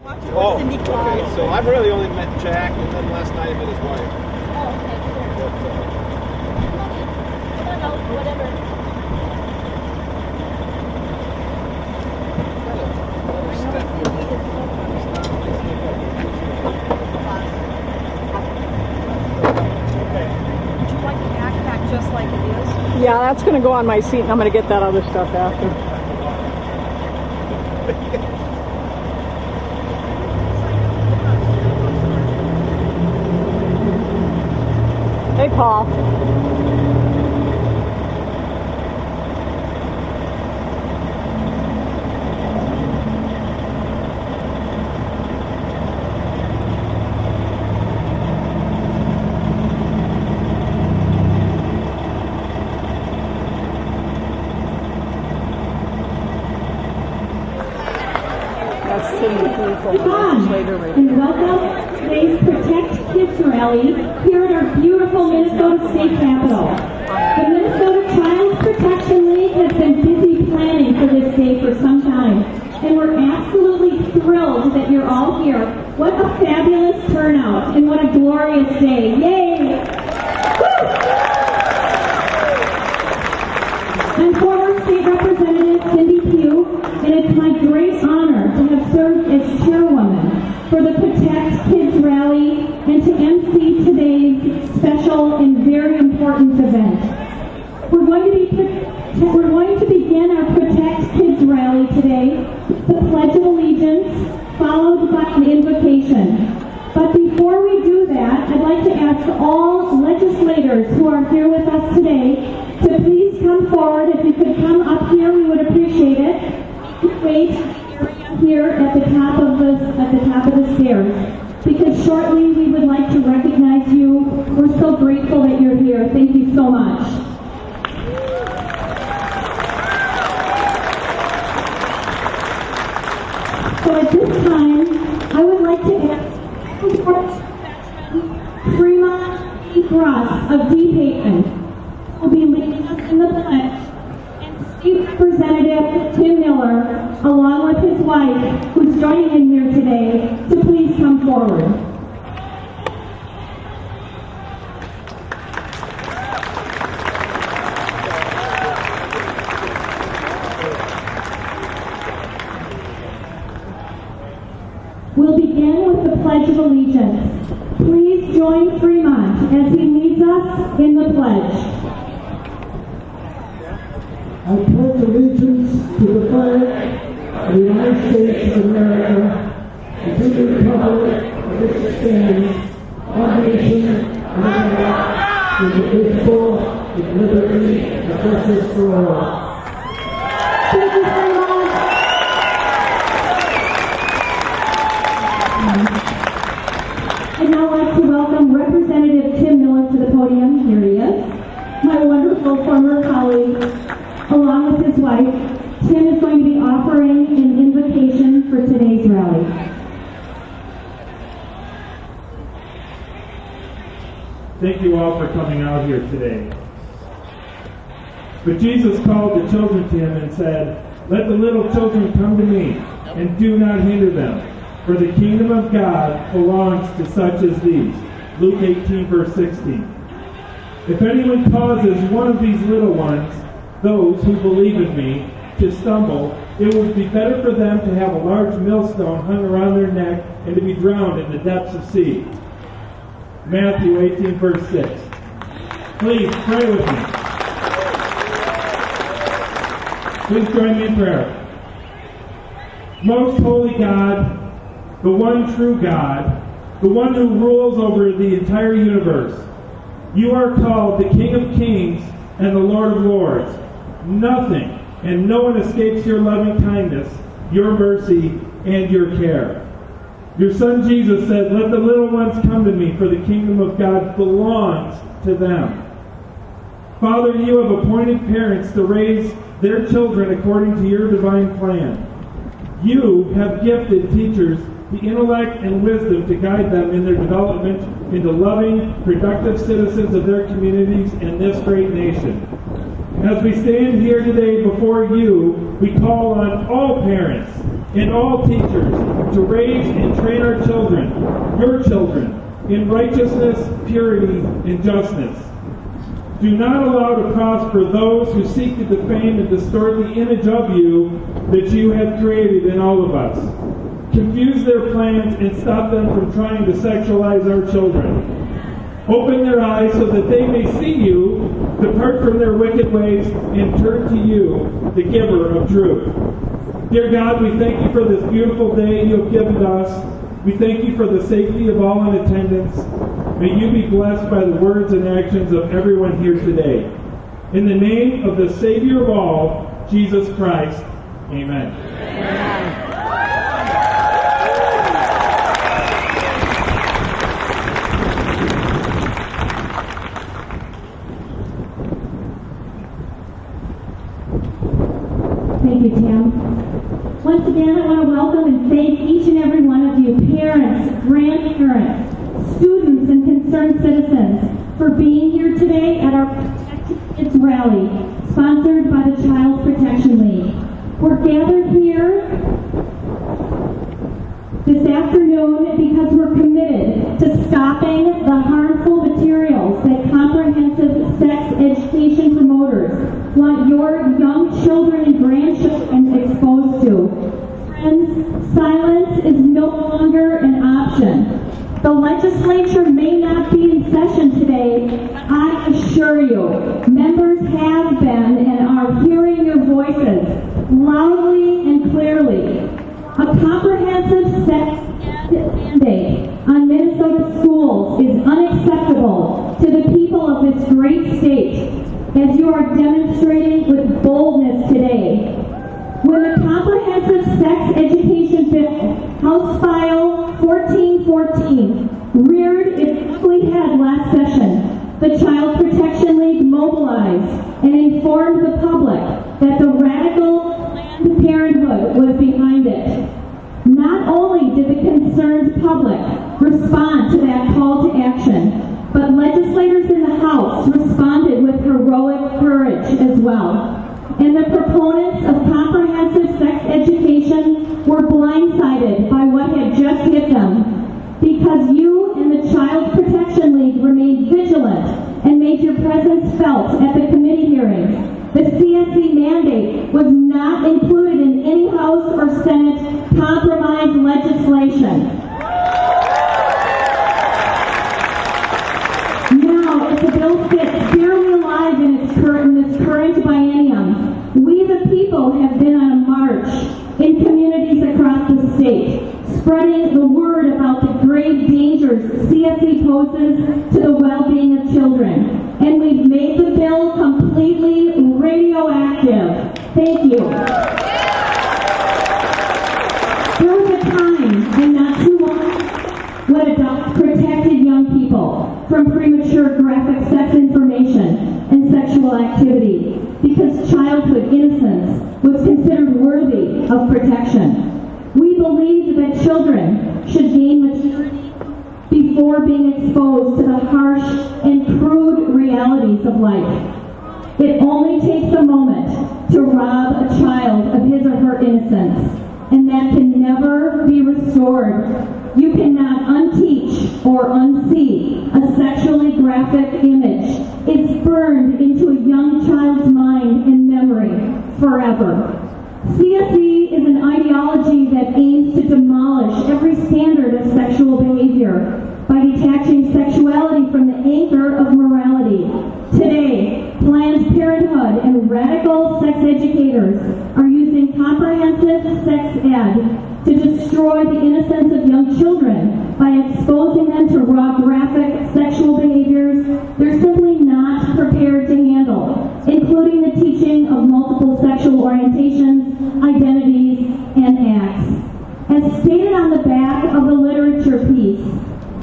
Oh, okay. So I've really only met Jack, and then last night I met his wife. Oh, okay, sure. Come on out, whatever. Would you like the backpack just like it is? Yeah, that's going to go on my seat, and I'm going to get that other stuff after. Hey, Paul. Come on, and welcome to today's Protect Kids Rally here at our beautiful Minnesota State Capitol. The Minnesota Child Protection League has been busy planning for this day for some time, and we're absolutely thrilled that you're all here. What a fabulous turnout, and what a glorious day. Yay! Woo! I'm former State Representative Cindy Pugh, and it's my great honor to have served as chairwoman for the Protect Kids Rally and to MC today's special and very important event. We're going to begin our Protect Kids Rally today with the Pledge of Allegiance, followed by an invocation. But before we do that, I'd like to ask all legislators who are here with us today to please come forward. If you could come up here, we would appreciate it. Wait here at the top of the stairs, because shortly we would like to recognize you. We're so grateful that you're here. Thank you so much. So at this time, I would like to ask Fremont E. Gross of Deep Haven will be leading us in the pledge, and State Representative Tim Miller, along with his wife, who's joining in here today, to please come forward. We'll begin with the Pledge of Allegiance. Please join Fremont as he leads us in the pledge. I pledge allegiance to the flag of the United States of America and to the republic for which it stands, one nation, under God, indivisible, with liberty and justice for all. Thank you very much. I'd now like to welcome Representative Tim Miller to the podium. Here he is. My wonderful former colleague, along with his wife. Tim is going to be offering an invocation for today's rally. Thank you all for coming out here today. But Jesus called the children to him and said, "Let the little children come to me, and do not hinder them, for the kingdom of God belongs to such as these." Luke 18, verse 16. If anyone causes one of these little ones, those who believe in me, to stumble, it would be better for them to have a large millstone hung around their neck and to be drowned in the depths of sea. Matthew 18, verse 6. Please pray with me. Please join me in prayer. Most holy God, the one true God, the one who rules over the entire universe, you are called the King of Kings and the Lord of Lords. Nothing and no one escapes your loving kindness, your mercy, and your care. Your Son Jesus said, "Let the little ones come to me, for the kingdom of God belongs to them." Father, you have appointed parents to raise their children according to your divine plan. You have gifted teachers the intellect and wisdom to guide them in their development into loving, productive citizens of their communities and this great nation. As we stand here today before you, we call on all parents and all teachers to raise and train our children, your children, in righteousness, purity, and justness. Do not allow to prosper those who seek to defame and distort the image of you that you have created in all of us. Confuse their plans and stop them from trying to sexualize our children. Open their eyes so that they may see you, depart from their wicked ways, and turn to you, the giver of truth. Dear God, we thank you for this beautiful day you have given us. We thank you for the safety of all in attendance. May you be blessed by the words and actions of everyone here today. In the name of the Savior of all, Jesus Christ, amen. Thank you, Tim. Once again, I want to welcome and thank each and every one of you, parents, grandparents, students, and concerned citizens, for being here today at our Protect Kids Rally, sponsored by the Child Protection League. We're gathered here this afternoon because we're committed to stopping the harmful materials that comprehensive sex education promoters want your young children and grandchildren exposed to. Friends, silence is no longer an option. The legislature may not be in session today, but I assure you, members have been and are hearing your voices loudly and clearly. A comprehensive sex ed mandate on Minnesota schools is unacceptable to the people of this great state, as you are demonstrating with boldness today. When the Comprehensive Sex Education Bill, House File 1414, reared its ugly head last session, the Child Protection League mobilized and informed the public that the radical Planned Parenthood was behind it. Not only did the concerned public respond to that call to action, but legislators in the House responded with heroic courage as well. And the proponents of comprehensive sex education were blindsided by what had just hit them, because you and the Child Protection League remained vigilant and made your presence felt at the committee hearings. The CSE mandate was not included in any House or Senate compromise legislation. Now, as the bill sits barely alive in this current biennium, we the people have been on a march in communities across the state, spreading the word about the grave dangers CSE poses to the well-being of children. And we've made the bill completely radioactive. Thank you. There was a time, and not too long, when adults protected young people from premature graphic sex information and sexual activity because childhood innocence was considered worthy of protection. We believed that children should gain maturity before being exposed to the harsh and crude realities of life. It only takes a moment to rob a child of his or her innocence, and that can never be restored. You cannot unteach or unsee a sexually graphic image. It's burned into a young child's mind and memory forever. CSE is an ideology that aims to demolish every standard of sexual behavior by detaching sexuality from the anchor of morality. Today, Planned Parenthood and radical sex educators are using comprehensive sex ed to destroy the innocence of young children by exposing them to raw graphic sexual behaviors they're simply not prepared to handle, including the teaching of multiple sexual orientations, identities, and acts. As stated on the back of the literature piece,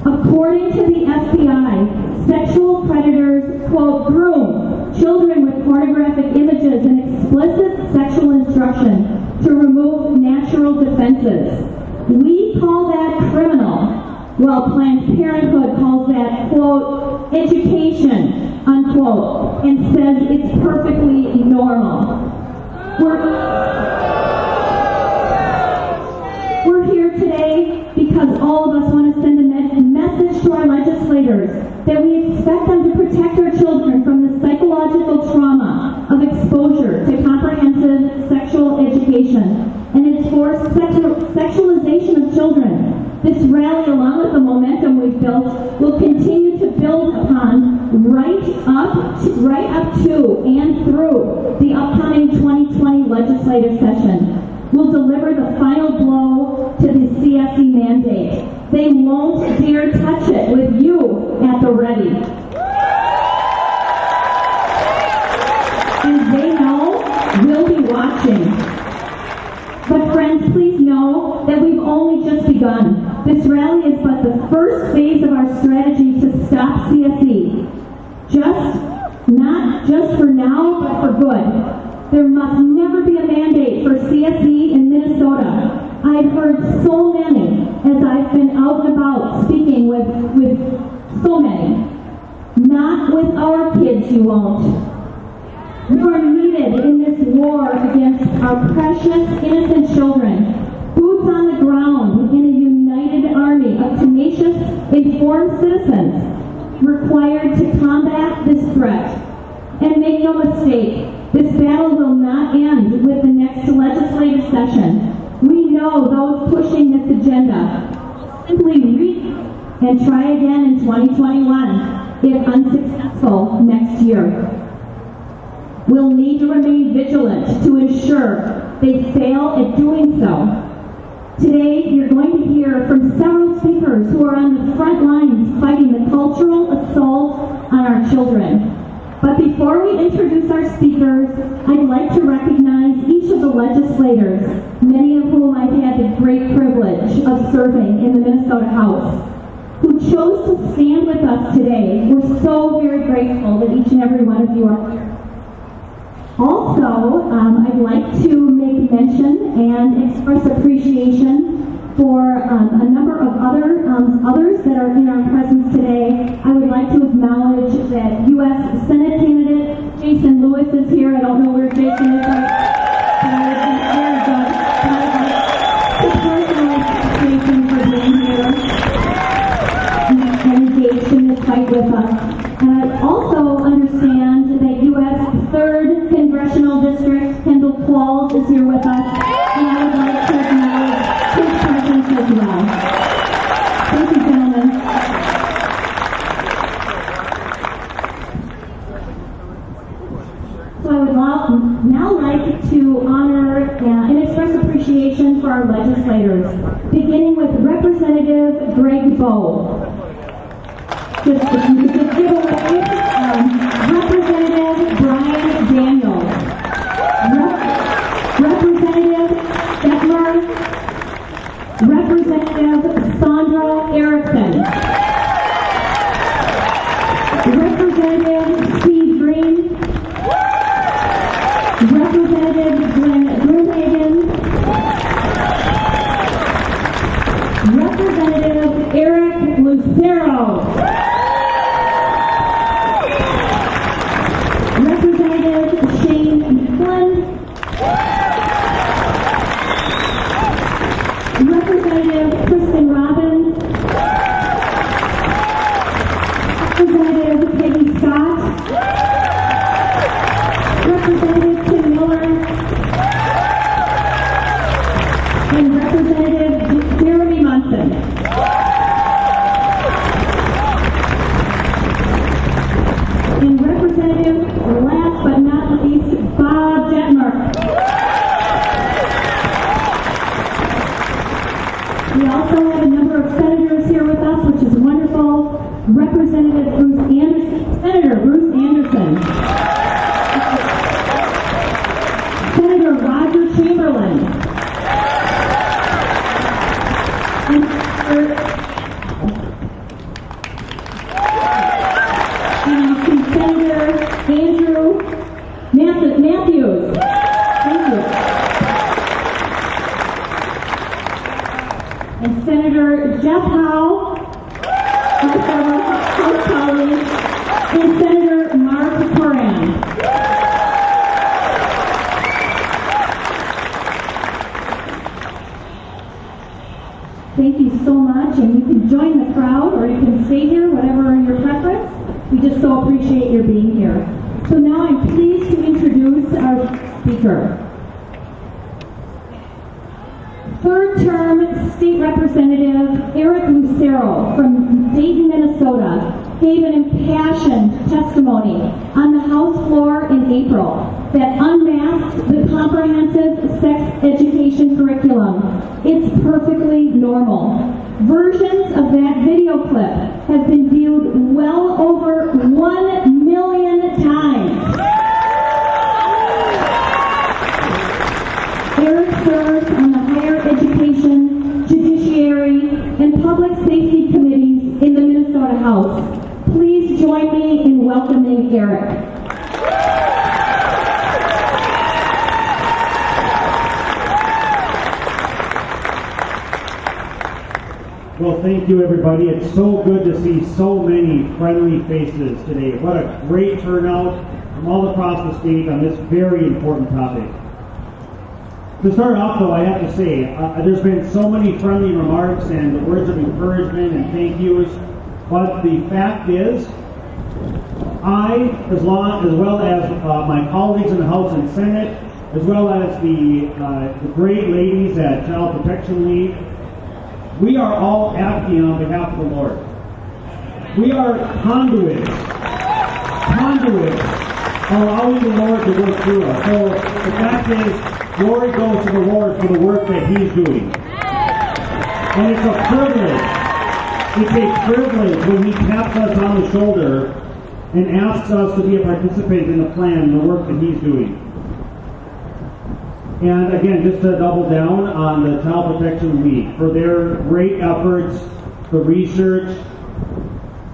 according to the FBI, sexual predators, quote, groom children with pornographic images and explicit sexual instruction to remove natural defenses. We call that criminal, while Planned Parenthood calls that, quote, education, unquote, and says it's perfectly normal. legislators that we expect them to protect our children from the psychological trauma of exposure to comprehensive sexual education and its forced sexualization of children. This rally, along with the momentum we've built, will continue to build upon right up to and through the upcoming 2020 legislative session. We'll deliver the final blow to the CSE mandate. They won't dare touch it with you at the ready. And they know we'll be watching. But friends, please know that we've only just begun. This rally is but the first phase of our strategy to stop CSE. Not just for now, but for good. There must never be a mandate for CSE in Minnesota. I've heard so many as I've been out and about speaking with so many. Not with our kids, you won't. You are needed in this war against our precious, innocent children. Boots on the ground in a united army of tenacious, informed citizens required to combat this threat. And make no mistake, this battle will not end with the next legislative session. We know those pushing this agenda will simply read and try again in 2021, if unsuccessful next year. We'll need to remain vigilant to ensure they fail at doing so. Today, you're going to hear from several speakers who are on the front lines fighting the cultural assault on our children. But before we introduce our speakers, I'd like to recognize each of the legislators, many of whom I've had the great privilege of serving in the Minnesota House, who chose to stand with us today. We're so very grateful that each and every one of you are here. Also, I'd like to make mention and express appreciation for a number of others that are in our presence today. I would like to acknowledge that U.S. Senate candidate Jason Lewis is here. I don't know where Jason is right, but I'd like to personally thank Jason for being here and engaged in this fight with us. And I also understand that U.S. 3rd Congressional District Kendall Qualls is here with us, and I would like to acknowledge his presence as well. Thank you, gentlemen. So I would now like to honor and express appreciation for our legislators, beginning with Representative Greg Bowe. Just if you could just give away Representative Brian Daniels, Representative Detmer, Representative Sandra Erickson, Representative Steve Green, Representative Glenn Broomhagen, Representative Eric Lucero, Representative Shane Flynn, Representative Kristen Robbins, Representative Peggy Scott, Representative Tim Miller, and Representative Jeremy Munson. And Representative, last but not least, Bob Detmer. We also have a number of senators here with us, which is wonderful. Representative Bruce Anderson, Senator Bruce Anderson, Senator Roger Chamberlain, and Senator Andrew Matthews. Thank you. And Senator Jeff Howe, my former House colleague, and Senator Mark Moran. Thank you so much, and you can join the crowd or you can stay here, whatever your preference. We just so appreciate your being here. So now I'm pleased to introduce our speaker. Third term State Representative Eric Lucero from Dayton, Minnesota, gave an impassioned testimony on the House floor in April that unmasked the comprehensive sex education curriculum. It's perfectly normal. Versions of that video clip have been viewed well over 1 million times. Eric serves on the Higher Education, Judiciary, and Public Safety Committees in the Minnesota House. Please join me in welcoming Eric. Well, thank you, everybody. It's so good to see so many friendly faces today. What a great turnout from all across the state on this very important topic. To start off, though, I have to say, there's been so many friendly remarks and words of encouragement and thank yous, but the fact is, I, as well as my colleagues in the House and Senate, as well as the great ladies at Child Protection League, we are all acting on behalf of the Lord. We are conduits, allowing the Lord to work through us. So the fact is, glory goes to the Lord for the work that He's doing. And it's a privilege. It's a privilege when He taps us on the shoulder and asks us to be a participant in the plan and the work that He's doing. And again, just to double down on the Child Protection League for their great efforts, the research,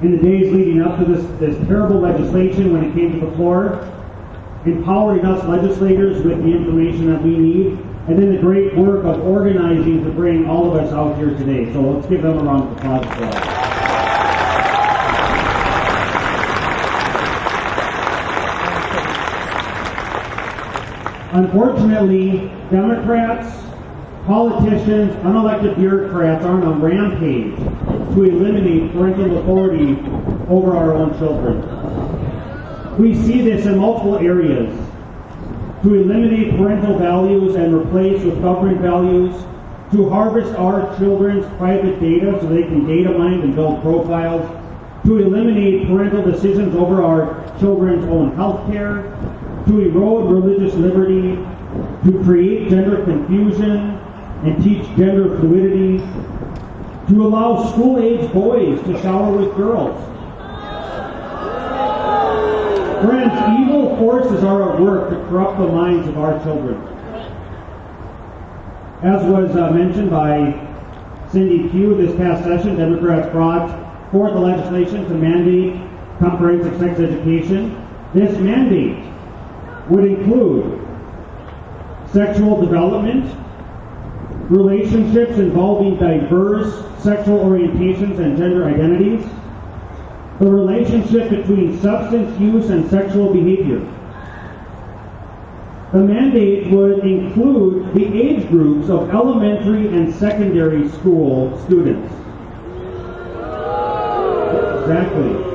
in the days leading up to this terrible legislation when it came to the floor, empowering us legislators with the information that we need, and then the great work of organizing to bring all of us out here today. So let's give them a round of applause as well. Unfortunately, Democrats, politicians, unelected bureaucrats are on a rampage to eliminate parental authority over our own children. We see this in multiple areas. To eliminate parental values and replace with government values, to harvest our children's private data so they can data mine and build profiles, to eliminate parental decisions over our children's own health care, to erode religious liberty, to create gender confusion and teach gender fluidity, to allow school-age boys to shower with girls. Friends, evil forces are at work to corrupt the minds of our children. As was mentioned by Cindy Pugh this past session, Democrats brought forth the legislation to mandate comprehensive sex education. This mandate would include sexual development, relationships involving diverse sexual orientations and gender identities, the relationship between substance use and sexual behavior. The mandate would include the age groups of elementary and secondary school students. Exactly.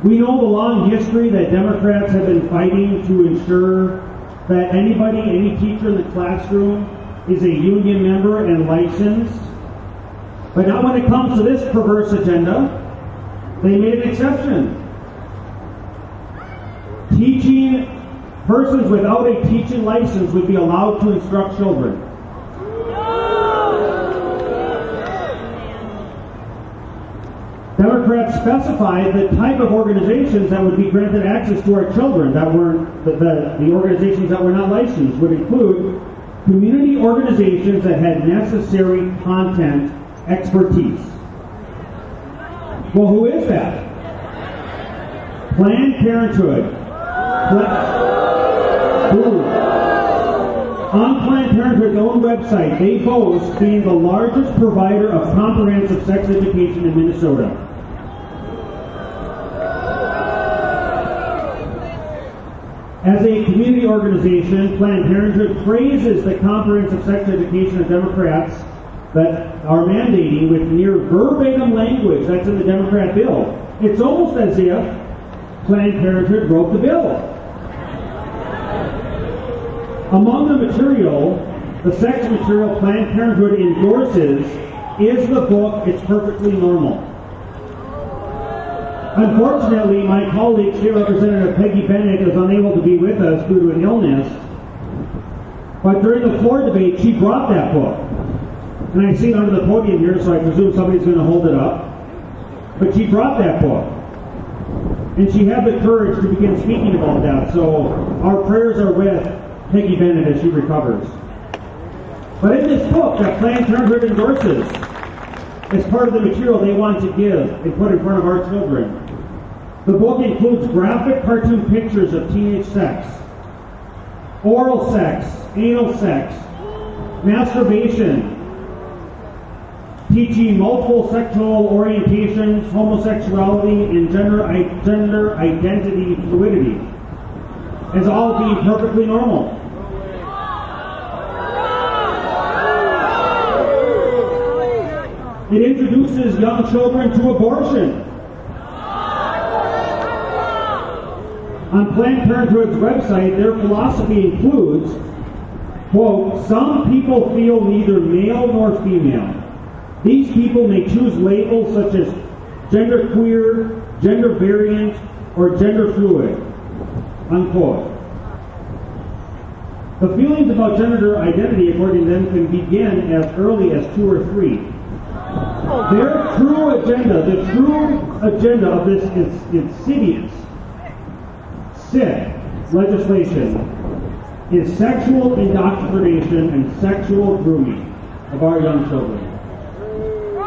We know the long history that Democrats have been fighting to ensure that any teacher in the classroom is a union member and licensed. But now when it comes to this perverse agenda, they made an exception. Persons without a teaching license would be allowed to instruct children. Democrats specified the type of organizations that would be granted access to our children that weren't, the organizations that were not licensed would include community organizations that had necessary content expertise. Well, who is that? Planned Parenthood. On Planned Parenthood's own website, they boast being the largest provider of comprehensive sex education in Minnesota. As a community organization, Planned Parenthood praises the comprehensive sex education of Democrats that are mandating with near verbatim language that's in the Democrat bill. It's almost as if Planned Parenthood wrote the bill. Among the material, the sex material Planned Parenthood endorses is the book It's Perfectly Normal. Unfortunately, my colleague, State Representative Peggy Bennett, is unable to be with us due to an illness. But during the floor debate, she brought that book. And I see it under the podium here, so I presume somebody's going to hold it up. But she brought that book. And she had the courage to begin speaking about that. So our prayers are with Peggy Bennett as she recovers. But in this book that Planned Parenthood endorses, as part of the material they want to give and put in front of our children, the book includes graphic cartoon pictures of teenage sex, oral sex, anal sex, masturbation, teaching multiple sexual orientations, homosexuality, and gender identity fluidity as all being perfectly normal. It introduces young children to abortion. On Planned Parenthood's website, their philosophy includes, quote, some people feel neither male nor female. These people may choose labels such as genderqueer, gender variant, or gender fluid, unquote. The feelings about gender identity, according to them, can begin as early as 2 or 3. Their true agenda, the true agenda of this insidious, sick legislation is sexual indoctrination and sexual grooming of our young children.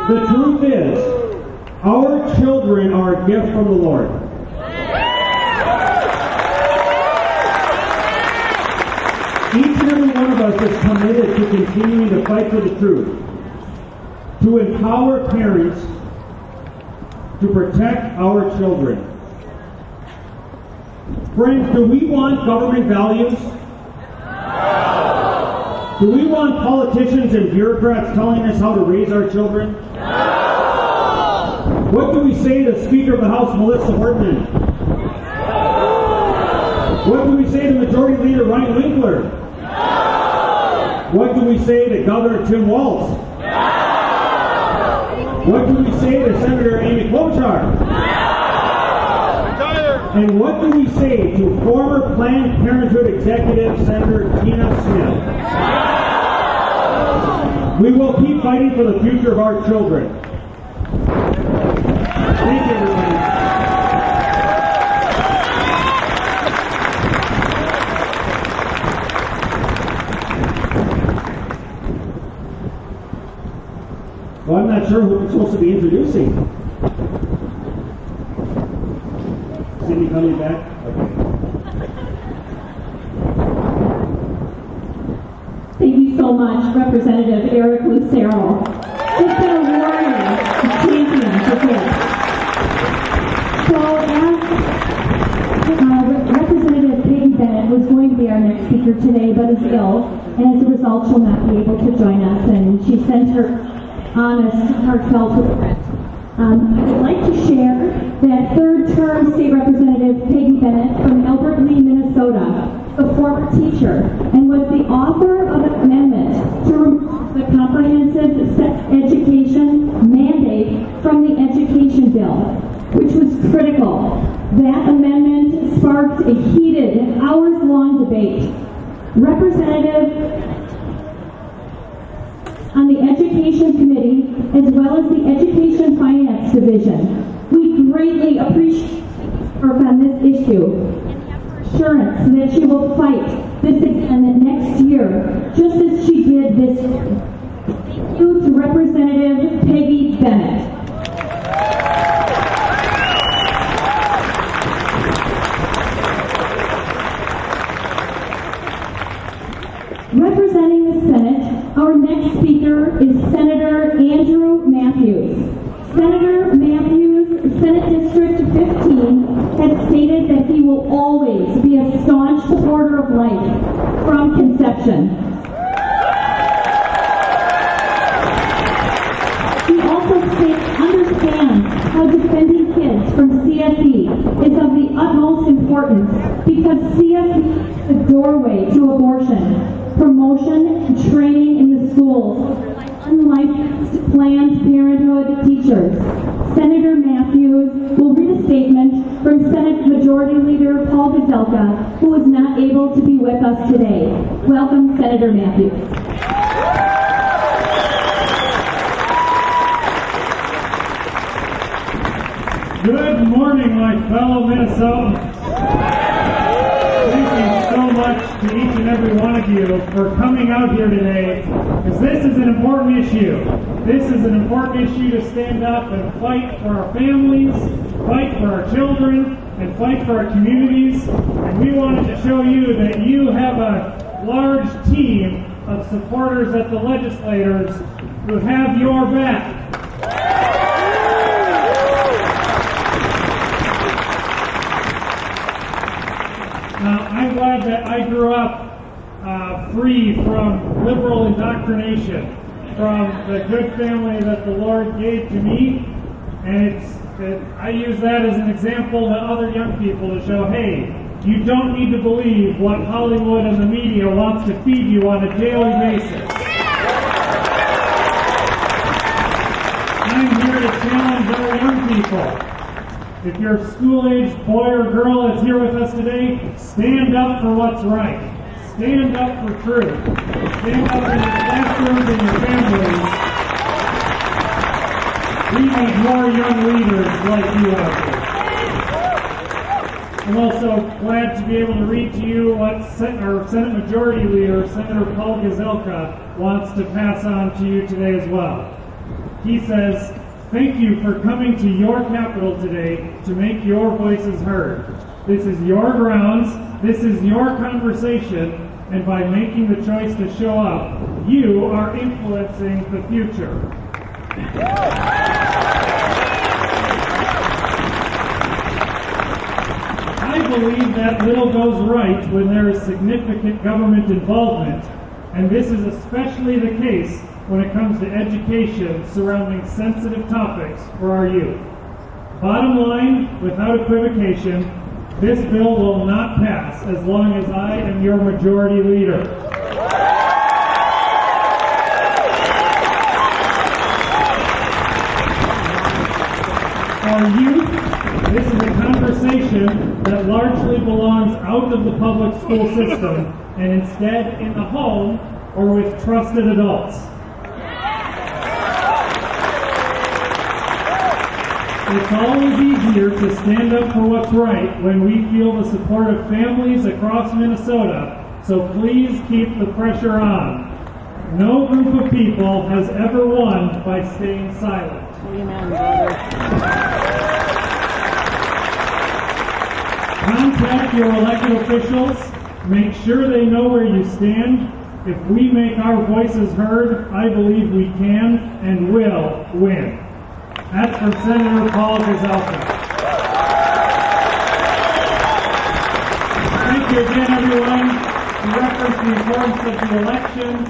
The truth is, our children are a gift from the Lord. Each and every one of us is committed to continuing to fight for the truth, to empower parents to protect our children. Friends, do we want government values? No. Do we want politicians and bureaucrats telling us how to raise our children? No. What do we say to Speaker of the House, Melissa Hortman? No. What do we say to Majority Leader Ryan Winkler? No. What do we say to Governor Tim Walz? No. What do we say to Senator Amy Klobuchar? No. And what do we say to former Planned Parenthood executive Senator Tina Smith? We will keep fighting for the future of our children. Thank you, everybody. Well, I'm not sure who I'm supposed to be introducing. Cindy coming back? Okay. Thank you so much, Representative Eric Lucero. He's been a warrior, a champion for kids. So as Representative Peggy Bennett was going to be our next speaker today, but is ill, and as a result she'll not be able to join us, and she sent her honest, heartfelt regret. I would like to share that third-term State Representative Peggy Bennett from Albert Lee, Minnesota, a former teacher, and was the author of an amendment to remove the comprehensive sex education mandate from the education bill, which was critical. That amendment sparked a heated, hours-long debate. Representative on the Education Committee, as well as the Education Finance Division. We greatly appreciate her work on this issue and have her assurance that she will fight this again next year, just as she did this year. Thank you to Representative Peggy Bennett. Representing the Senate, our next speaker is Senator Andrew Matthews. Senator Matthews Senate District 15 has stated that he will always be a staunch supporter of life from conception. He also understands how defending kids from CSE is of the utmost importance because CSE is the doorway to abortion, promotion, and training in the schools by unlicensed Planned Parenthood teachers. Senator Matthews will read a statement from Senate Majority Leader Paul Gazelka, who is not able to be with us today. Welcome, Senator Matthews. Good morning, my fellow Minnesotans. Thank you so much to each and every one of you for coming out here today, because this is an important issue. This is an important issue to stand up and fight for our families, fight for our children, and fight for our communities. And we wanted to show you that you have a large team of supporters at the legislators who have your back. Now, I'm glad that I grew up free from liberal indoctrination, from the good family that the Lord gave to me, and I use that as an example to other young people to show, hey, you don't need to believe what Hollywood and the media wants to feed you on a daily basis. I'm here to challenge our young people. If you're a school-aged boy or girl that's here with us today, stand up for what's right. Stand up for truth. Stand up in your classrooms and your families. We need more young leaders like you out there. I'm also glad to be able to read to you what our Senate Majority Leader, Senator Paul Gazelka, wants to pass on to you today as well. He says, "Thank you for coming to your capital today to make your voices heard. This is your grounds, this is your conversation, and by making the choice to show up, you are influencing the future." I believe that little goes right when there is significant government involvement, and this is especially the case when it comes to education surrounding sensitive topics for our youth. Bottom line, without equivocation, this bill will not pass as long as I am your majority leader. For youth, this is a conversation that largely belongs out of the public school system and instead in the home or with trusted adults. It's always easier to stand up for what's right when we feel the support of families across Minnesota, so please keep the pressure on. No group of people has ever won by staying silent. Amen, brother. Contact your elected officials. Make sure they know where you stand. If we make our voices heard, I believe we can and will win. That's from Senator Paul Gazelka. Thank you again, everyone. We reference the importance of the elections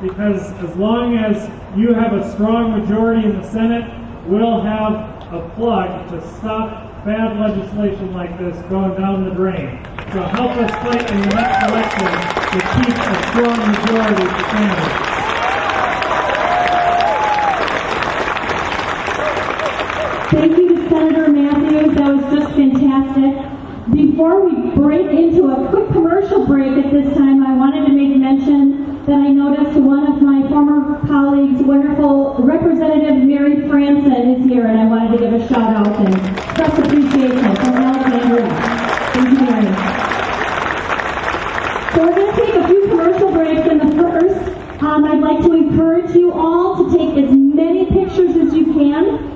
because as long as you have a strong majority in the Senate, we'll have a plug to stop bad legislation like this going down the drain. So help us fight in the next election to keep a strong majority for families. Thank you to Senator Matthews. That was just fantastic. Before we break into a quick commercial break at this time, I wanted to make mention that I noticed one of my former colleagues, wonderful Representative Mary Franson, is here, and I wanted to give a shout out and express appreciation from Alexandria. Thank you, Mary. So we're going to take a few commercial breaks, and the first, I'd like to encourage you all to take as many pictures as you can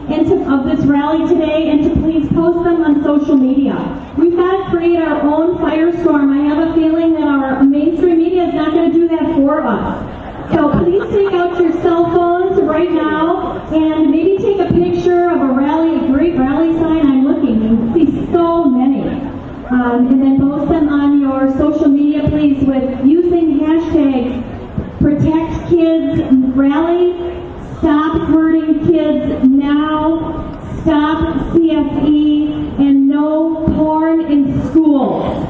of this rally today and to please post them on social media. We've got to create our own firestorm. I have a feeling that our mainstream media is not going to do that for us. So please take out your cell phones right now and maybe take a picture of a rally, a great rally sign And then post them on your social media, please, with using hashtags Protect Kids Rally, Stop Hurting Kids Now, Stop CSE, and No Porn in Schools.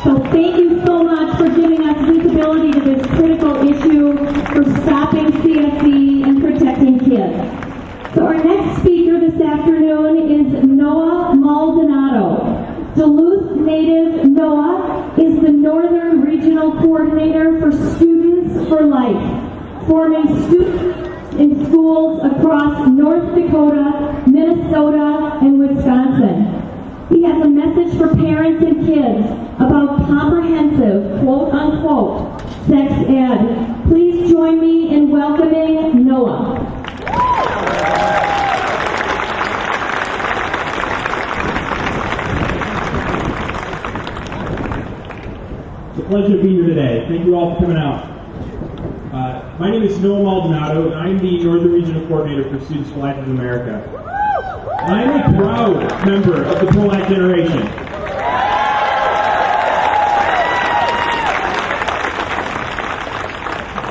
So thank you so much for giving us visibility to this critical issue for stopping CSE and protecting kids. So our next speaker this afternoon is Noah Maldonado. Duluth native Noah is the Northern Regional Coordinator for Students for Life, forming students in schools across North Dakota, Minnesota, and Wisconsin. He has a message for parents and kids about comprehensive, quote-unquote, sex ed. Please join me in welcoming Noah. It's a pleasure to be here today. Thank you all for coming out. My name is Noah Maldonado, and I'm the Northern Regional Coordinator for Students for Life of America. I'm a proud member of the pro-life generation.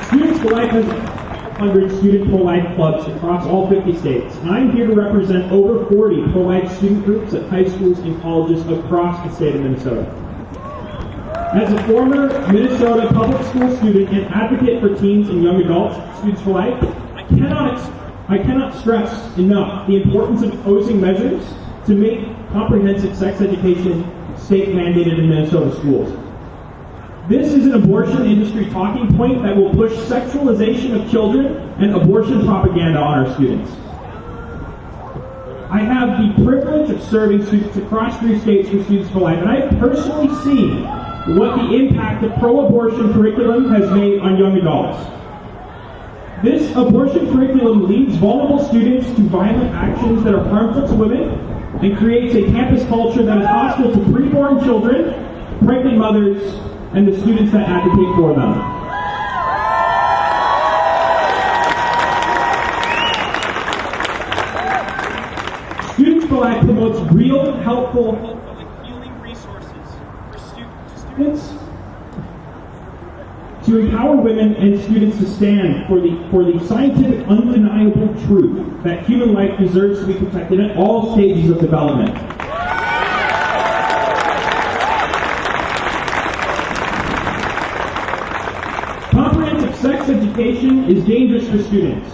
Students for Life has 100 student pro-life clubs across all 50 states, and I'm here to represent over 40 pro-life student groups at high schools and colleges across the state of Minnesota. As a former Minnesota public school student and advocate for teens and young adults, Students for Life, I cannot stress enough the importance of opposing measures to make comprehensive sex education state mandated in Minnesota schools. This is an abortion industry talking point that will push sexualization of children and abortion propaganda on our students. I have the privilege of serving students across 3 states for Students for Life, and I have personally seen what the impact of pro-abortion curriculum has made on young adults. This abortion curriculum leads vulnerable students to violent actions that are harmful to women and creates a campus culture that is hostile to preborn children, pregnant mothers, and the students that advocate for them. Students for Life promotes real, helpful, and healing resources for students to empower women and students to stand for the scientific, undeniable truth that human life deserves to be protected at all stages of development. Comprehensive sex education is dangerous for students.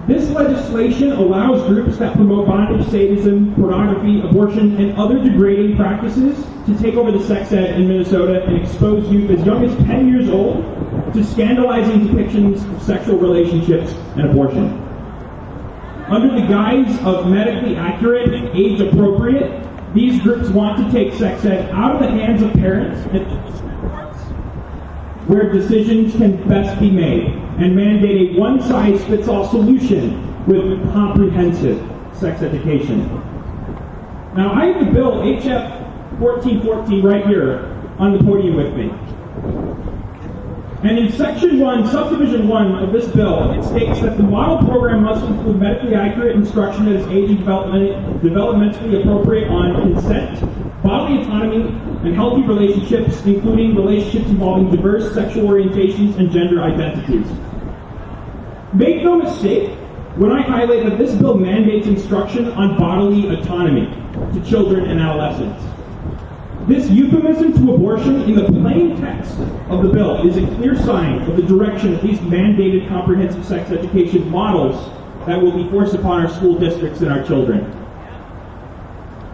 This legislation allows groups that promote bondage, sadism, pornography, abortion, and other degrading practices to take over the sex ed in Minnesota and expose youth as young as 10 years old to scandalizing depictions of sexual relationships and abortion. Under the guise of medically accurate and age-appropriate, these groups want to take sex ed out of the hands of parents and where decisions can best be made, and mandate a one-size-fits-all solution with comprehensive sex education. Now, I have the bill, HF 1414, right here on the podium with me. And in Section 1, Subdivision 1 of this bill, it states that the model program must include medically accurate instruction that is age and developmentally appropriate on consent, bodily autonomy, and healthy relationships, including relationships involving diverse sexual orientations and gender identities. Make no mistake when I highlight that this bill mandates instruction on bodily autonomy to children and adolescents. This euphemism to abortion in the plain text of the bill is a clear sign of the direction of these mandated comprehensive sex education models that will be forced upon our school districts and our children.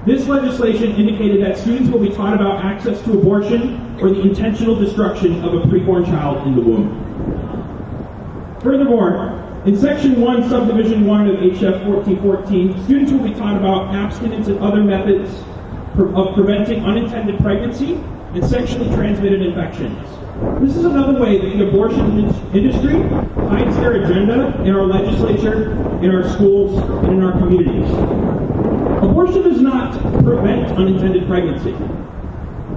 This legislation indicated that students will be taught about access to abortion or the intentional destruction of a preborn child in the womb. Furthermore, in Section 1, Subdivision 1 of HF 1414, students will be taught about abstinence and other methods of preventing unintended pregnancy and sexually transmitted infections. This is another way that the abortion industry hides their agenda in our legislature, in our schools, and in our communities. Abortion does not prevent unintended pregnancy.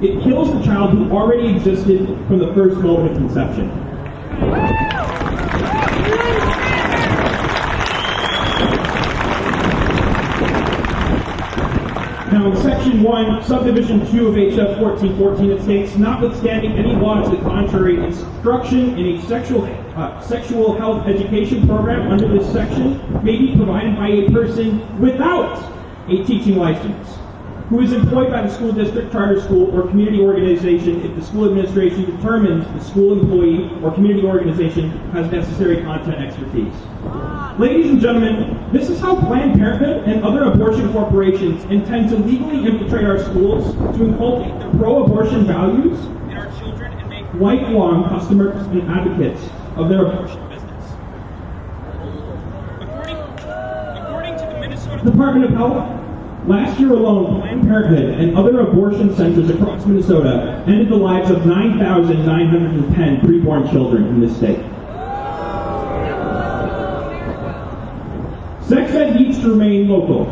It kills the child who already existed from the first moment of conception. Now, Now, in Section 1, Subdivision 2 of HF 1414, it states, notwithstanding any law to the contrary, instruction in a sexual health education program under this section may be provided by a person without a teaching license, who is employed by the school district, charter school, or community organization if the school administration determines the school employee or community organization has necessary content expertise. Ladies and gentlemen, this is how Planned Parenthood and other abortion corporations intend to legally infiltrate our schools to inculcate their pro-abortion values in our children and make lifelong customers and advocates of their abortion business. According to the Minnesota Department of Health, last year alone, Planned Parenthood and other abortion centers across Minnesota ended the lives of 9,910 preborn children in this state. Sex ed needs to remain local,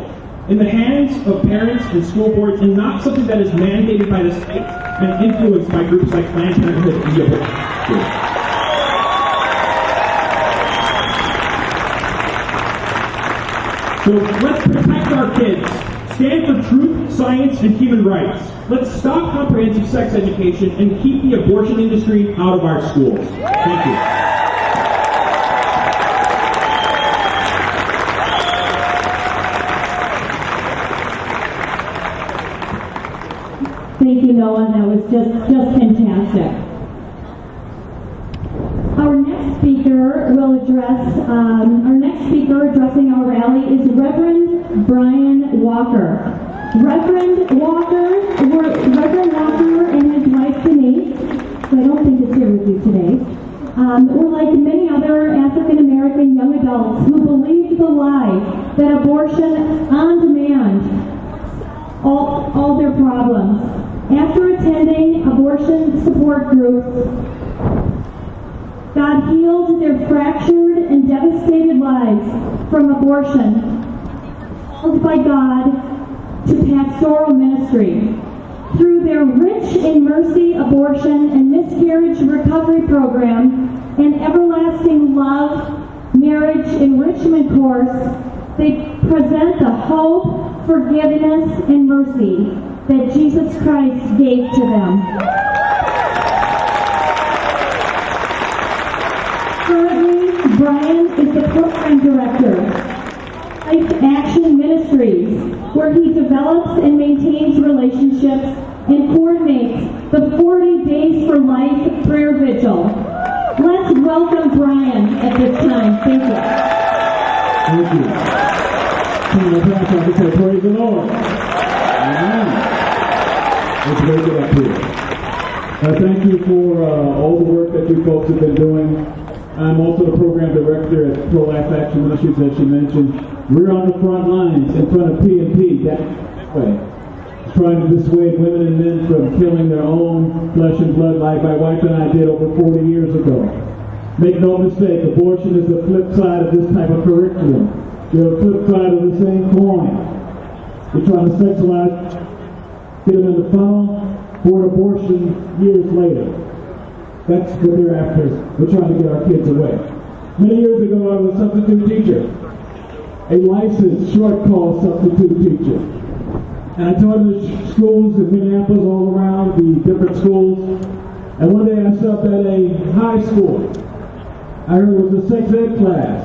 in the hands of parents and school boards, and not something that is mandated by the state and influenced by groups like Planned Parenthood and the abortion group. So let's protect our kids. Stand for truth, science, and human rights. Let's stop comprehensive sex education and keep the abortion industry out of our schools. Thank you. Thank you, Noah. That was just fantastic. Our next speaker addressing our rally is Reverend Brian Walker. Reverend Walker and his wife Denise, who I don't think is here with you today, were like many other African American young adults who believed the lie that abortion on demand all their problems. After attending abortion support groups, God healed their fractured and devastated lives from abortion, called by God to pastoral ministry. Through their Rich in Mercy abortion and miscarriage recovery program and Everlasting Love marriage enrichment course, they present the hope, forgiveness, and mercy that Jesus Christ gave to them. Currently, Brian is the program director of Life Action Ministries, where he develops and maintains relationships and coordinates the 40 Days for Life prayer vigil. Let's welcome Brian at this time. Thank you. Thank you. Praise the Lord. Amen. Let's raise it up here. Thank you for all the work that you folks have been doing. I'm also the program director at Pro-Life Action Ministries, as you mentioned. We're on the front lines in front of P&P that way, trying to dissuade women and men from killing their own flesh and blood like my wife and I did over 40 years ago. Make no mistake, abortion is the flip side of this type of curriculum. They're the flip side of the same coin. We're trying to sexualize, get them in the funnel for abortion years later. That's what they're after. We're trying to get our kids away. Many years ago, I was a substitute teacher, a licensed short call substitute teacher. And I taught in the schools in Minneapolis, all around the different schools. And one day I stopped at a high school. I heard it was a sex ed class.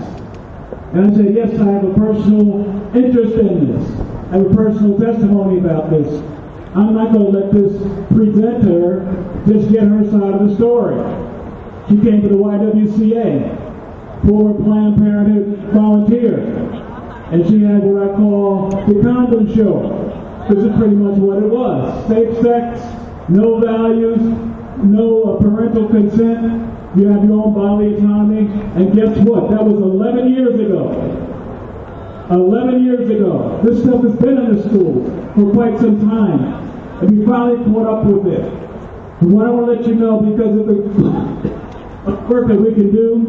And I said, yes, I have a personal interest in this. I have a personal testimony about this. I'm not going to let this presenter just get her side of the story. She came to the YWCA, former Planned Parenthood volunteer, and she had what I call the condom show. This is pretty much what it was. Safe sex, no values, no parental consent. You have your own bodily autonomy. And guess what? That was 11 years ago. 11 years ago. This stuff has been in the schools for quite some time. And we finally caught up with it. And what I want to let you know, because of the work that we can do,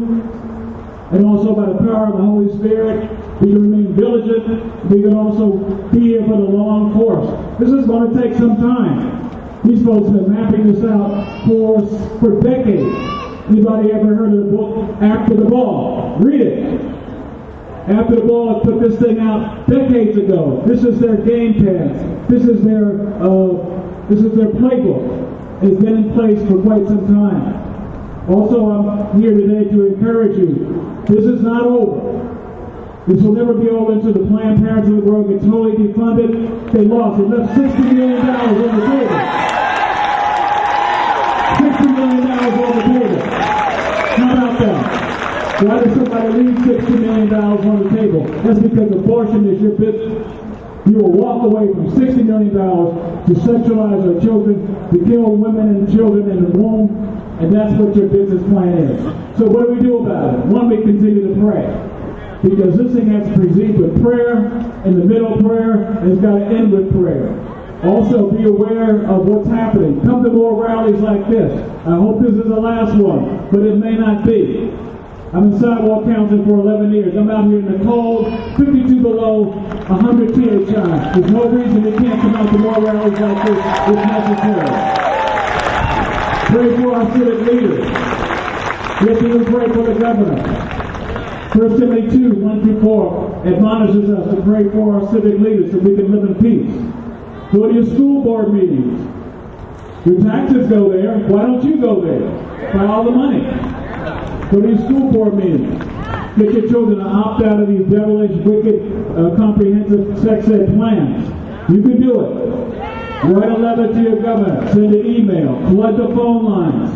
and also by the power of the Holy Spirit, we can remain diligent. We can also be here for the long course. This is going to take some time. These folks have been mapping this out for decades. Anybody ever heard of the book After the Ball? Read it. After the ball had put this thing out decades ago, this is their game pass. This is their playbook. It's been in place for quite some time. Also, I'm here today to encourage you. This is not over. This will never be over until the Planned Parenthood of the world get totally defunded. They lost. They left $60 million on the table. $60 million on the table. How about that? Why does somebody leave $60 million on the table? That's because abortion is your business. You will walk away from $60 million to sexualize our children, to kill women and children in the womb, and that's what your business plan is. So what do we do about it? One, we continue to pray. Because this thing has to proceed with prayer, in the middle of prayer, and it's got to end with prayer. Also, be aware of what's happening. Come to more rallies like this. I hope this is the last one, but it may not be. I'm in sidewalk counseling for 11 years. I'm out here in the cold, 52 below, 100 PHI. There's no reason we can't come out to more rallies like this if necessary. Pray for our civic leaders. We have to even pray for the governor. 1 Timothy 2, 1-4 admonishes us to pray for our civic leaders so we can live in peace. Go to your school board meetings. Your taxes go there. Why don't you go there? Buy all the money. Go to your school board meetings. Get your children to opt out of these devilish, wicked, comprehensive sex ed plans. You can do it. Write a letter to your governor. Send an email. Flood the phone lines.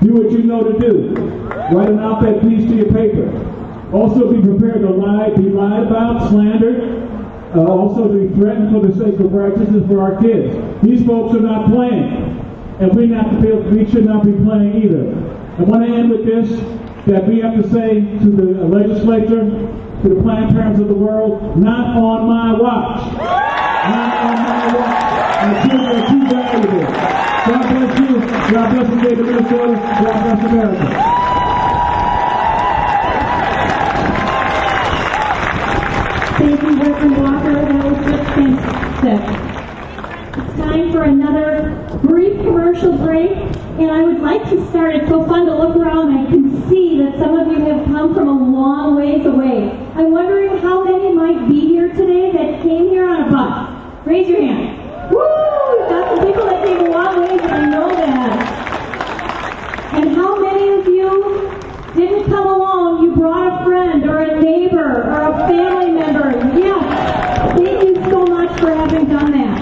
Do what you know to do. Write an op-ed piece to your paper. Also be prepared to be lied about, slandered, also to be threatened for the sake of righteousness for our kids. These folks are not playing, and we should not be playing either. I want to end with this, that we have to say to the legislature, to the Planned Parenthood of the world, not on my watch. Not on my watch. Our children are too valuable. God bless you. God bless the state of Minnesota. God bless America. Thank you, Reverend Walker. That was just fantastic. It's time for another brief commercial break, and I would like to start. It's so fun to look around. I can see that some of you have come from a long ways away. I'm wondering how many might be here today that came here on a bus. Raise your hand. Woo! We've got some people that came a long ways, and I know that. And how many of you didn't come alone? You brought a friend or a neighbor or a family member. Yes. Thank you so much for having done that.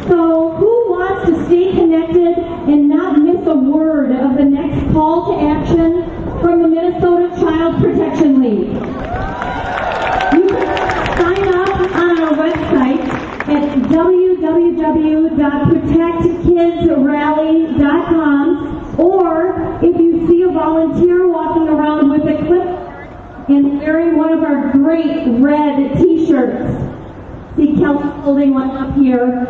So who wants to stay connected and not miss a word of the next call to action from the Minnesota Child Protection League? You can sign up on our website at www.protectkidsrally.com, or if you see a volunteer walking around with a clipboard and wearing one of our great red t-shirts. See Kelly holding one up here.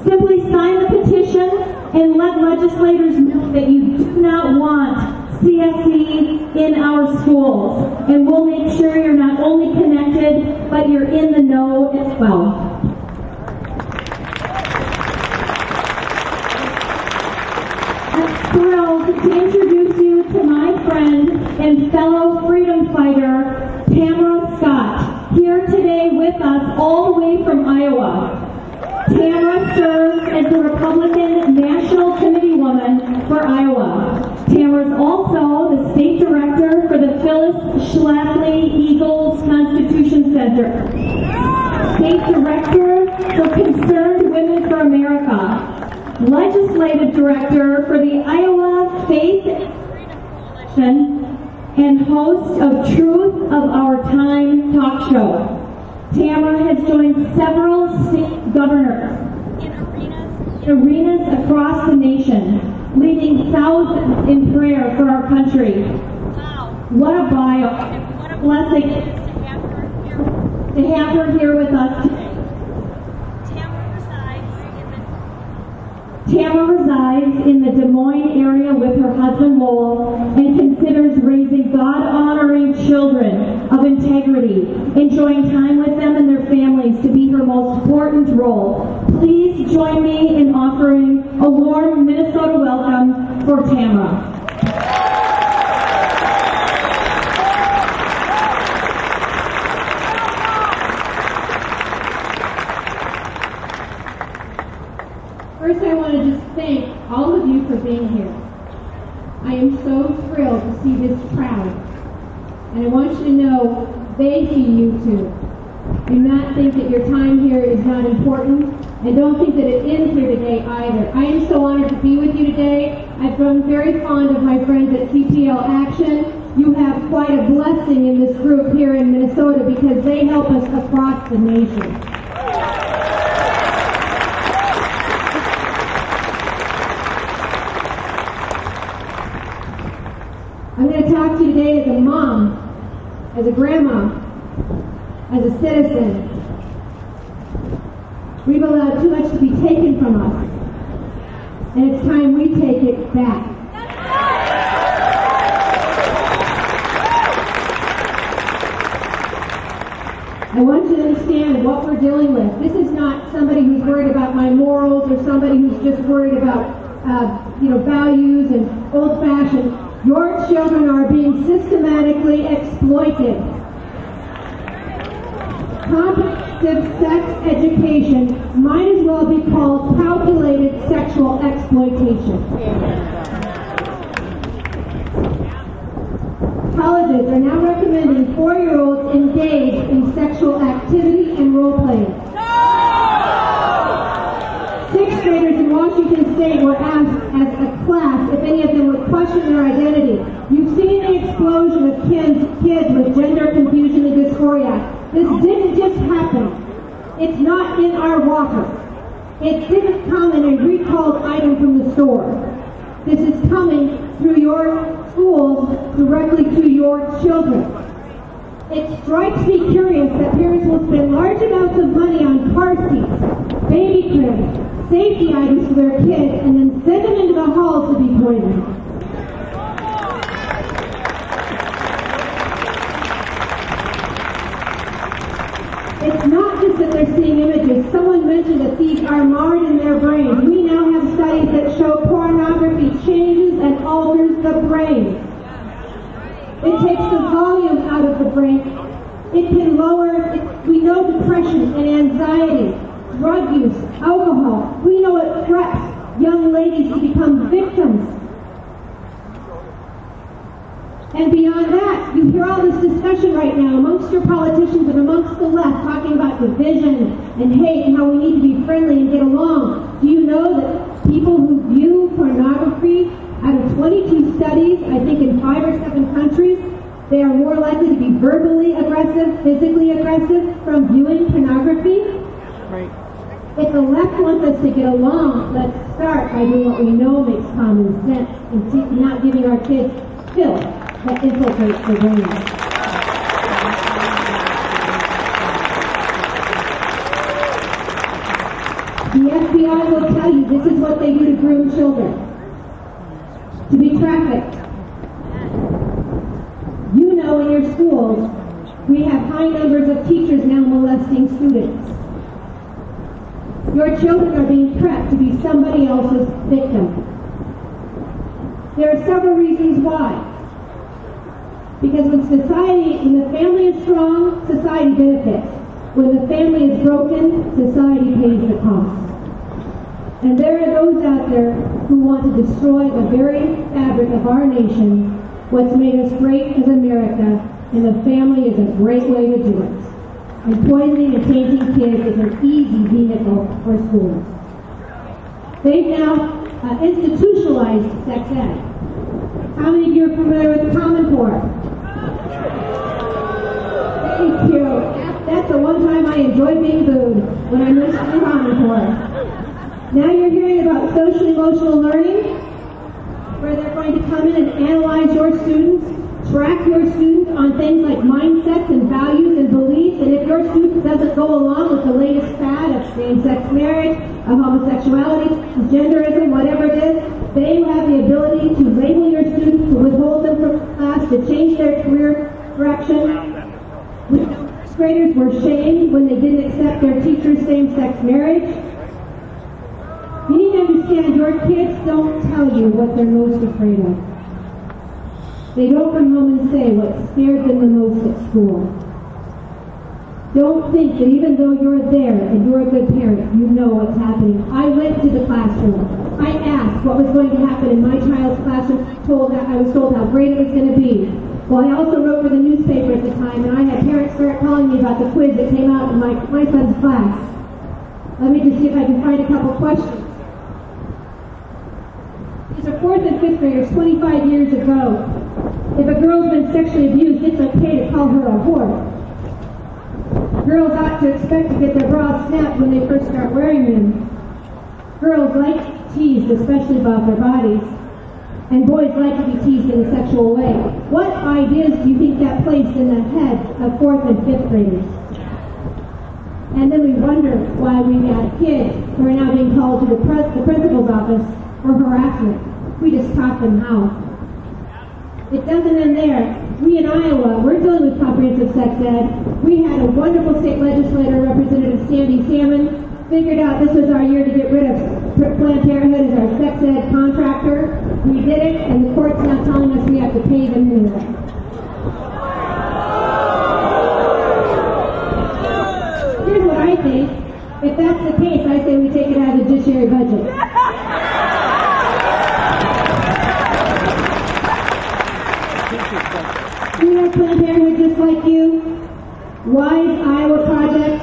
Simply sign the petition and let legislators know that you do not want CSE in our schools. And we'll make sure you're not only connected, but you're in the know as well. I'm thrilled to introduce you to my friend and fellow freedom fighter, Tamara Scott, here today with us all the way from Iowa. Tamara serves as the Republican National Committee Woman for Iowa. Tamara is also the State Director for the Phyllis Schlafly Eagles Constitution Center. State Director for Concerned Women for America. Legislative Director for the Iowa Faith and Freedom Coalition, and host of Truth of Our Time talk show. Tamara has joined several state governors in arenas across the nation, leading thousands in prayer for our country. Wow, what a bio, and what a blessing it is to have her here with us today. Tamara resides in the Des Moines area with her husband Lowell and considers raising God-honoring children of integrity, enjoying time with them and their families to be her most important role. Please join me in offering a warm Minnesota welcome for Tamara. proud. And I want you to know they see you too. Do not think that your time here is not important, and don't think that it ends here today either. I am so honored to be with you today. I've grown very fond of my friends at CPL Action. You have quite a blessing in this group here in Minnesota because they help us across the nation. I'm going to talk to you today as a mom, as a grandma, as a citizen. We've allowed too much to be taken from us, and it's time we take it back. I want you to understand what we're dealing with. This is not somebody who's worried about my morals or somebody who's just worried about values and old-fashioned. Your children are being systematically exploited. Comprehensive sex education might as well be called calculated sexual exploitation. Colleges are now recommending 4-year-olds engage in sexual activity and role-playing. 6th graders in Washington State were asked as a class if any of them would question their identity. You've seen the explosion of kids with gender confusion and dysphoria. This didn't just happen. It's not in our walker. It didn't come in a recalled item from the store. This is coming through your schools directly to your children. It strikes me curious that parents will spend large amounts of money on car seats, baby cribs, safety items for their kids, and then send them into the halls to be poisoned. It's not just that they're seeing images. Someone mentioned that these are marred in their brain. We now have studies that show pornography changes and alters the brain. It takes the volume out of the brain. It can we know depression and anxiety, drug use, alcohol. We know it preps young ladies to become victims. And beyond that, you hear all this discussion right now amongst your politicians and amongst the left talking about division and hate and how we need to be friendly and get along. Do you know that people who view pornography, out of 22 studies, I think in 5 or 7 countries, they are more likely to be verbally aggressive, physically aggressive from viewing pornography? Right. If the left wants us to get along, let's start by doing what we know makes common sense and not giving our kids filth that infiltrates the brain. The FBI will tell you this is what they do to groom children, to be trafficked. You know in your schools, we have high numbers of teachers now molesting students. Your children are being prepped to be somebody else's victim. There are several reasons why. Because when the family is strong, society benefits. When the family is broken, society pays the cost. And there are those out there who want to destroy the very fabric of our nation, what's made us great as America, and the family is a great way to do it. And poisoning and tainting kids is an easy vehicle for schools. They've now institutionalized sex ed. How many of you are familiar with Common Core? Thank you. That's the one time I enjoyed being booed, when I listened to Common Core. Now you're hearing about social emotional learning, where they're going to come in and analyze your students, track your students on things like mindsets and values and beliefs, and if your student doesn't go along with the latest fad of same-sex marriage, of homosexuality, genderism, whatever it is, they have the ability to label your students, to withhold them from class, to change their career direction. First graders were shamed when they didn't accept their teacher's same-sex marriage. You need to understand your kids don't tell you what they're most afraid of. They don't come home and say what scared them the most at school. Don't think that even though you're there and you're a good parent, you know what's happening. I went to the classroom. I asked what was going to happen in my child's classroom. I was told how great it was going to be. Well, I also wrote for the newspaper at the time, and I had parents start calling me about the quiz that came out in my son's class. Let me just see if I can find a couple questions. These are 4th and 5th graders 25 years ago. If a girl's been sexually abused, it's okay to call her a whore. Girls ought to expect to get their bras snapped when they first start wearing them. Girls like to be teased, especially about their bodies. And boys like to be teased in a sexual way. What ideas do you think that placed in the heads of 4th and 5th graders? And then we wonder why we have kids who are now being called to the principal's office for harassment. We just taught them how. It doesn't end there. We in Iowa, we're dealing with comprehensive sex ed. We had a wonderful state legislator, Representative Sandy Salmon, figured out this was our year to get rid of Planned Parenthood as our sex ed contractor. We did it, and the court's now telling us we have to pay them anyway. Here's what I think. If that's the case, I say we take it out of the judiciary budget. We have Planned Parenthood just like you. Wise Iowa Project.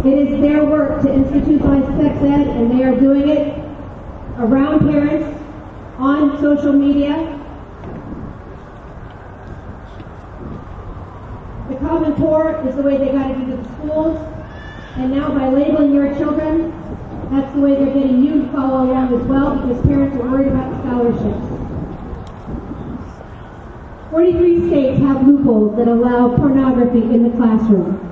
It is their work to institutionalize sex ed, and they are doing it around parents, on social media. The Common Core is the way they got it into the schools, and now by labeling your children, that's the way they're getting you to follow along as well, because parents are worried about scholarships. 43 states have loopholes that allow pornography in the classroom.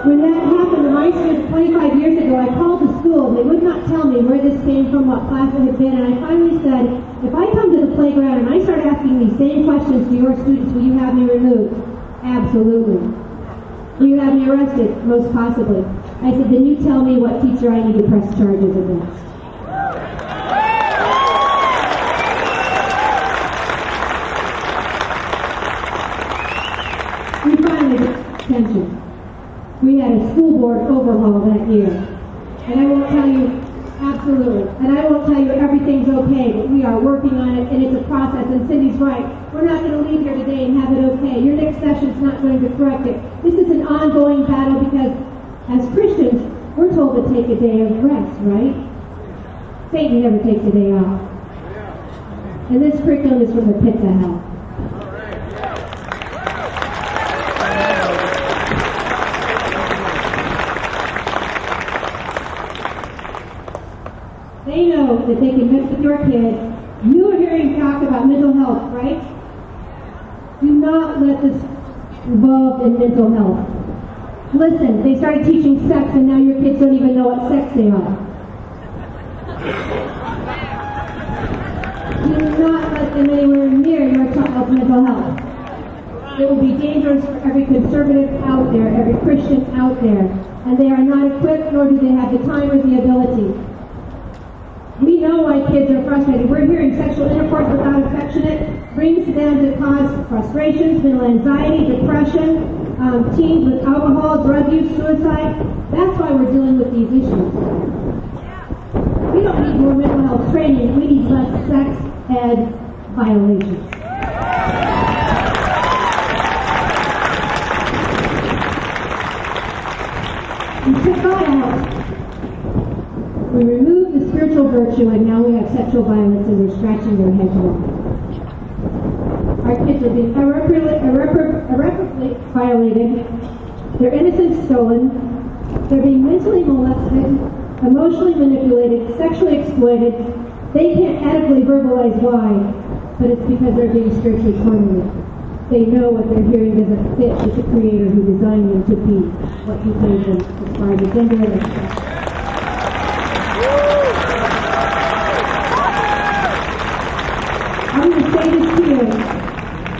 When that happened to my students 25 years ago, I called the school. They would not tell me where this came from, what class it had been, and I finally said, if I come to the playground and I start asking these same questions to your students, will you have me removed? Absolutely. Will you have me arrested? Most possibly. I said, then you tell me what teacher I need to press charges against. We finally got attention. We had a school board overhaul that year. And I won't tell you, absolutely, and I won't tell you everything's okay, but we are working on it, and it's a process, and Cindy's right. We're not going to leave here today and have it okay. Your next session's not going to correct it. This is an ongoing battle because, as Christians, we're told to take a day of rest, right? Satan never takes a day off. And this curriculum is from the pits of hell. They know that they can mess with your kids. You are hearing talk about mental health, right? Do not let this get involved in mental health. Listen, they started teaching sex and now your kids don't even know what sex they are. Do not let them anywhere near your child's mental health. It will be dangerous for every conservative out there, every Christian out there. And they are not equipped, nor do they have the time or the ability. We know why kids are frustrated. We're hearing sexual intercourse without affectionate brings them to cause frustrations, mental anxiety, depression, teens with alcohol, drug use, suicide. That's why we're dealing with these issues. We don't need more mental health training. We need less sex ed violations. We took God out. We removed the spiritual virtue, and now we have sexual violence, and they're scratching their heads wrong. Our kids are being irreparably violated. Their innocence stolen. They're being mentally molested, emotionally manipulated, sexually exploited. They can't adequately verbalize why, but it's because they're being spiritually tormented. They know what they're hearing doesn't fit with the Creator who designed them to be what He made them as far as the gender and sex. I'm going to say this to you.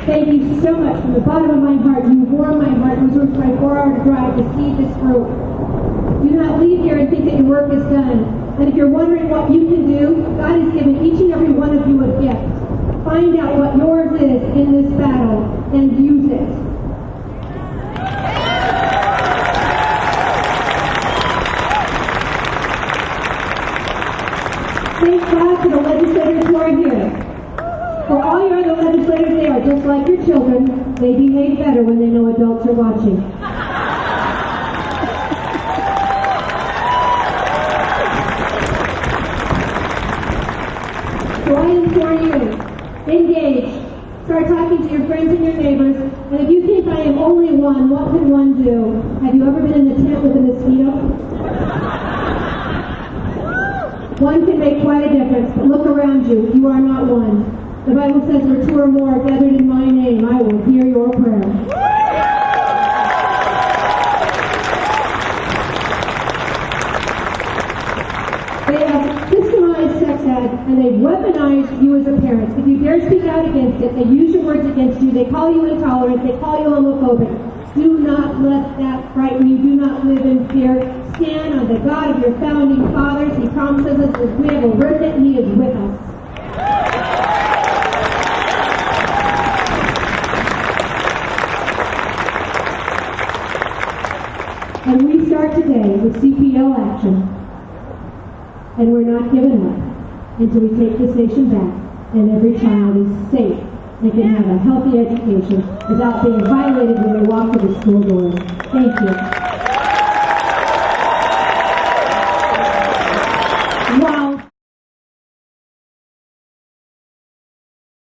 Thank you so much from the bottom of my heart. You warm my heart. It was worth my 4-hour drive to see this group. Do not leave here and think that your work is done. And if you're wondering what you can do, God has given each and every one of you a gift. Find out what yours is in this battle and use it. Thank God for the legislators who are here. For all your are the legislators, they are just like your children. They behave better when they know adults are watching. So I implore you, engage. Start talking to your friends and your neighbors. And if you think I am only one, what can one do? Have you ever been in the tent with a mosquito? One can make quite a difference, but look around you. You are not one. The Bible says, where two or more are gathered in my name, I will hear your prayer. They have systemized sex ed, and they've weaponized you as a parent. If you dare speak out against it, they use your words against you. They call you intolerant. They call you homophobic. Do not let that frighten you. Do not live in fear. Stand on the God of your founding fathers. He promises us that we have a remnant, and He is with us. And we start today with CPL action. And we're not giving up until we take this nation back and every child is safe and can have a healthy education without being violated when they walk through the school doors. Thank you.